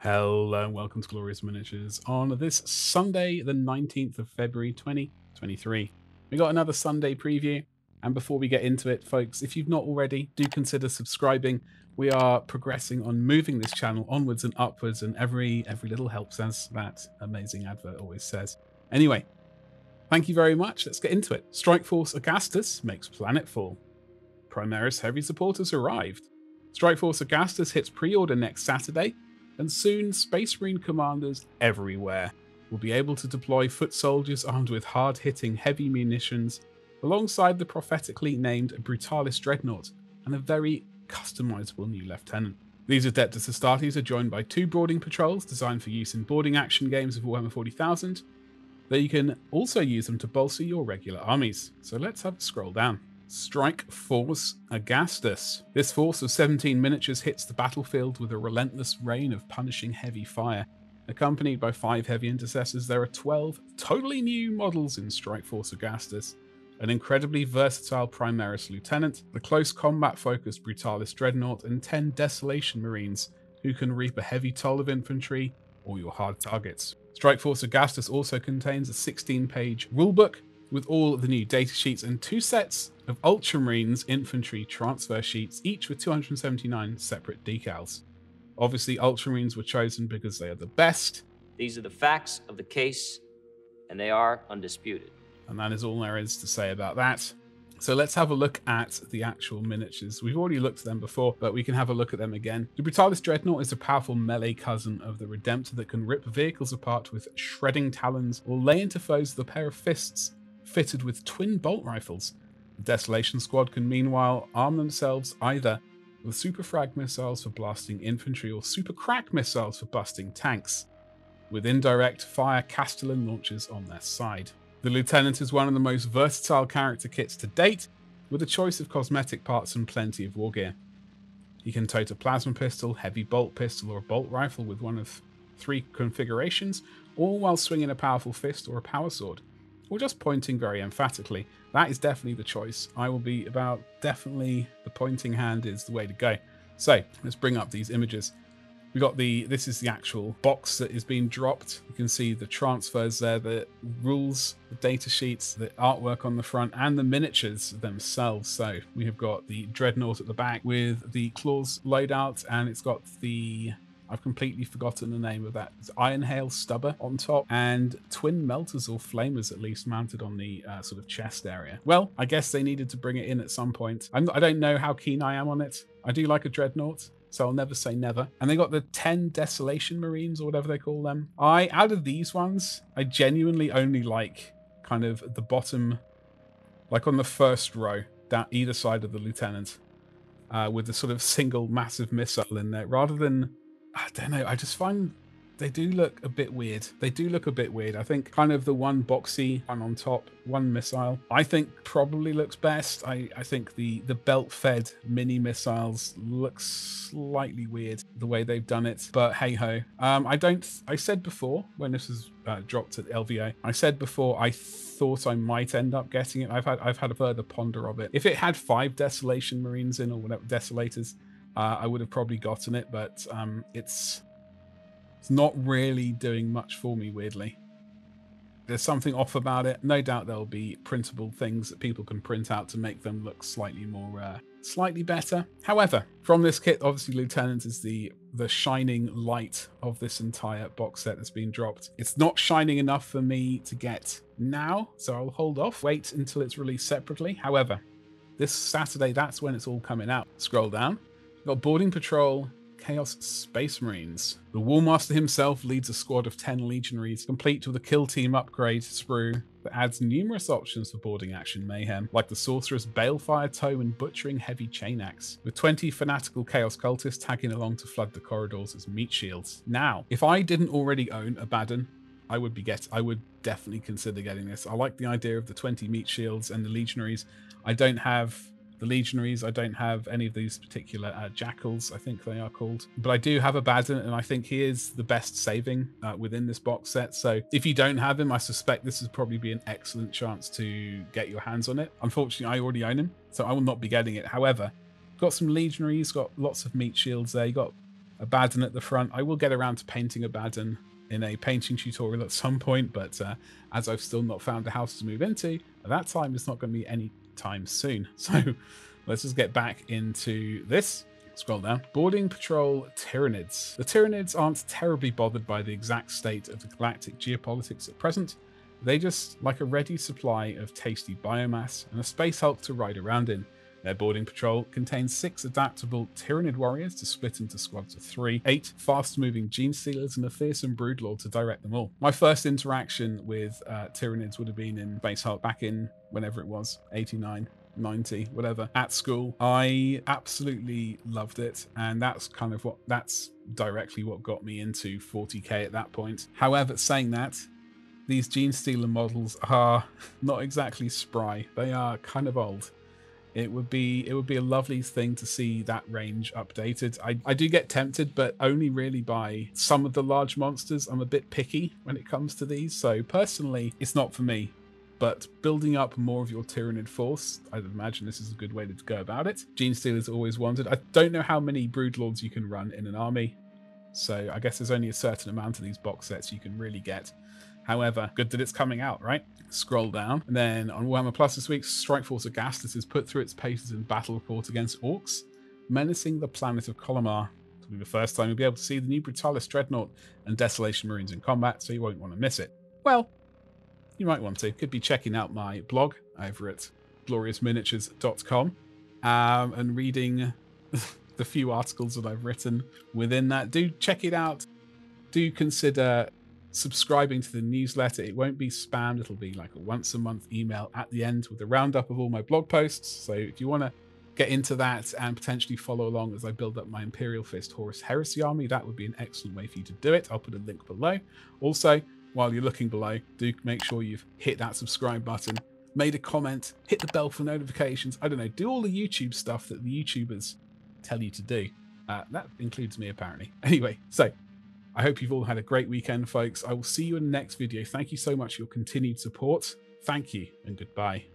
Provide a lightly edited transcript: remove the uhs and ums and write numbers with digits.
Hello and welcome to Glorious Miniatures on this Sunday, the 19th of February 2023. We got another Sunday preview, and before we get into it, folks, if you've not already, do consider subscribing. We are progressing on moving this channel onwards and upwards, and every little helps, as that amazing advert always says. Anyway, thank you very much. Let's get into it. Strike Force Agastus makes planetfall. Primaris heavy supporters arrived. Strike Force Agastus hits pre-order next Saturday, and soon Space Marine commanders everywhere will be able to deploy foot soldiers armed with hard-hitting heavy munitions alongside the prophetically named Brutalis dreadnought and a very customizable new lieutenant. These Adeptus Astartes are joined by two boarding patrols designed for use in boarding action games of Warhammer 40,000, though you can also use them to bolster your regular armies. So let's have a scroll down. Strike Force Agastus. This force of 17 miniatures hits the battlefield with a relentless rain of punishing heavy fire. Accompanied by 5 heavy intercessors, there are 12 totally new models in Strike Force Agastus, an incredibly versatile Primaris lieutenant, the close combat focused Brutalis dreadnought, and 10 Desolation Marines who can reap a heavy toll of infantry or your hard targets. Strike Force Agastus also contains a 16-page rulebook with all the new data sheets and 2 sets of Ultramarines infantry transfer sheets, each with 279 separate decals. Obviously, Ultramarines were chosen because they are the best. These are the facts of the case, and they are undisputed. And that is all there is to say about that. So let's have a look at the actual miniatures. We've already looked at them before, but we can have a look at them again. The Brutalis Dreadnought is a powerful melee cousin of the Redemptor that can rip vehicles apart with shredding talons or lay into foes with a pair of fists fitted with twin bolt rifles. The Desolation Squad can meanwhile arm themselves either with super frag missiles for blasting infantry or super crack missiles for busting tanks, with indirect fire Castellan launchers on their side. The Lieutenant is one of the most versatile character kits to date, with a choice of cosmetic parts and plenty of war gear. He can tote a plasma pistol, heavy bolt pistol, or a bolt rifle with one of 3 configurations, all while swinging a powerful fist or a power sword, or just pointing very emphatically. That is definitely the choice. I will be about definitely the pointing hand is the way to go. So let's bring up these images. We got this is the actual box that is being dropped. You can see the transfers there, the rules, the data sheets, the artwork on the front, and the miniatures themselves. So we have got the Dreadnought at the back with the claws loadout, and it's got the, I've completely forgotten the name of that. It's Iron Hail stubber on top, and twin melters or flamers at least mounted on the sort of chest area. Well, I guess they needed to bring it in at some point. I don't know how keen I am on it. I do like a Dreadnought, so I'll never say never. And they got the 10 Desolation Marines, or whatever they call them. Out of these ones, I genuinely only like kind of the bottom, like on the first row, down either side of the Lieutenant, with the sort of single massive missile in there, rather than, I don't know, I just find they do look a bit weird. They do look a bit weird. I think kind of the one boxy one on top, one missile, I think probably looks best. I think the belt-fed mini missiles look slightly weird the way they've done it, but hey ho. I said before when this was dropped at LVO, I said before I thought I might end up getting it. I've had a further ponder of it. If it had 5 Desolation Marines in, or whatever, Desolators, I would have probably gotten it, but it's not really doing much for me, weirdly. There's something off about it. No doubt there'll be printable things that people can print out to make them look slightly more, slightly better. However, from this kit, obviously Lieutenant is the shining light of this entire box set that's been dropped. It's not shining enough for me to get now, so I'll hold off, wait until it's released separately. However, this Saturday, that's when it's all coming out. Scroll down. We've got Boarding Patrol, Chaos Space Marines. The Warmaster himself leads a squad of 10 legionaries, complete with a kill team upgrade sprue that adds numerous options for boarding action mayhem, like the Sorceress Balefire Toe and Butchering Heavy Chain Axe, with 20 fanatical Chaos Cultists tagging along to flood the corridors as meat shields. Now, if I didn't already own Abaddon, I would definitely consider getting this. I like the idea of the 20 meat shields and the legionaries. I don't have the legionaries. I don't have any of these particular jackals, I think they are called. But I do have Abaddon, and I think he is the best saving within this box set. So if you don't have him, I suspect this would probably be an excellent chance to get your hands on it. Unfortunately, I already own him, so I will not be getting it. However, got some legionaries, got lots of meat shields there. You got Abaddon at the front. I will get around to painting Abaddon in a painting tutorial at some point, but as I've still not found a house to move into, at that time it's not going to be any time soon. So let's just get back into this. Scroll down. Boarding patrol tyrannids. The tyrannids aren't terribly bothered by the exact state of the galactic geopolitics at present. They just like a ready supply of tasty biomass and a space hulk to ride around in. Their boarding patrol contains 6 adaptable Tyranid warriors to split into squads of 3, 8 fast-moving gene stealers, and a fearsome broodlord to direct them all. My first interaction with Tyranids would have been in Space Hulk back in whenever it was, 89, 90, whatever, at school. I absolutely loved it, and that's directly what got me into 40k at that point. However, saying that, these gene stealer models are not exactly spry. They are kind of old. It would be a lovely thing to see that range updated. I do get tempted, but only really by some of the large monsters. I'm a bit picky when it comes to these, so personally, it's not for me. But building up more of your Tyranid force, I'd imagine this is a good way to go about it. Gene Stealers always wanted. I don't know how many Broodlords you can run in an army, so I guess there's only a certain amount of these box sets you can really get. However, good that it's coming out, right? Scroll down. And then on Warhammer Plus this week, Force Agastus is put through its paces in battleforce against orcs, menacing the planet of Colomar. It'll be the first time you'll be able to see the new Brutalis dreadnought and Desolation Marines in combat, so you won't want to miss it. Well, you might want to. Could be checking out my blog over at gloriousminiatures.com and reading the few articles that I've written within that. Do check it out. Do consider subscribing to the newsletter. It won't be spammed. It'll be like a once a month email at the end with a roundup of all my blog posts. So if you want to get into that and potentially follow along as I build up my Imperial Fist Horus Heresy army, that would be an excellent way for you to do it. I'll put a link below. Also, while you're looking below, do make sure you've hit that subscribe button, made a comment, hit the bell for notifications. I don't know, do all the YouTube stuff that the YouTubers tell you to do. That includes me, apparently. Anyway, so I hope you've all had a great weekend, folks. I will see you in the next video. Thank you so much for your continued support. Thank you and goodbye.